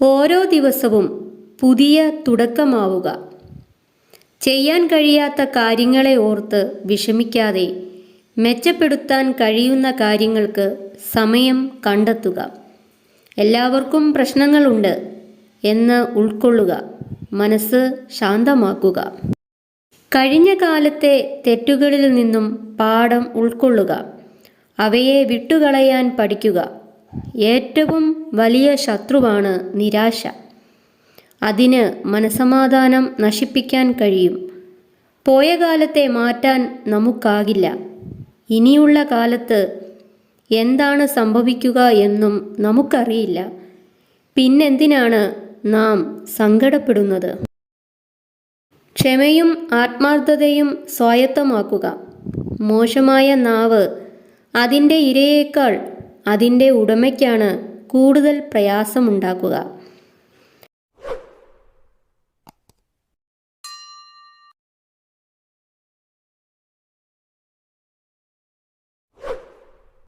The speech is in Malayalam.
ഓരോ ദിവസവും പുതിയ തുടക്കമാവുക. ചെയ്യാൻ കഴിയാത്ത കാര്യങ്ങളെ ഓർത്ത് വിഷമിക്കാതെ മെച്ചപ്പെടുത്താൻ കഴിയുന്ന കാര്യങ്ങൾക്ക് സമയം കണ്ടെത്തുക. എല്ലാവർക്കും പ്രശ്നങ്ങളുണ്ട് എന്ന് ഉൾക്കൊള്ളുക. മനസ്സ് ശാന്തമാക്കുക. കഴിഞ്ഞ കാലത്തെ തെറ്റുകളിൽ നിന്നും പാഠം ഉൾക്കൊള്ളുക. അവയെ വിട്ടുകളയാൻ പഠിക്കുക. ഏറ്റവും വലിയ ശത്രുവാണ് നിരാശ. അതിന് മനസമാധാനം നശിപ്പിക്കാൻ കഴിയും. പോയ കാലത്തെ മാറ്റാൻ നമുക്കാകില്ല. ഇനിയുള്ള കാലത്ത് എന്താണ് സംഭവിക്കുക എന്നും നമുക്കറിയില്ല. പിന്നെന്തിനാണ് നാം സങ്കടപ്പെടുന്നത്? ക്ഷമയും ആത്മാർത്ഥതയും സ്വായത്തമാക്കുക. മോശമായ നാവ് അതിൻ്റെ ഇരയേക്കാൾ അതിൻ്റെ ഉടമയ്ക്കാണ് കൂടുതൽ പ്രയാസമുണ്ടാക്കുക.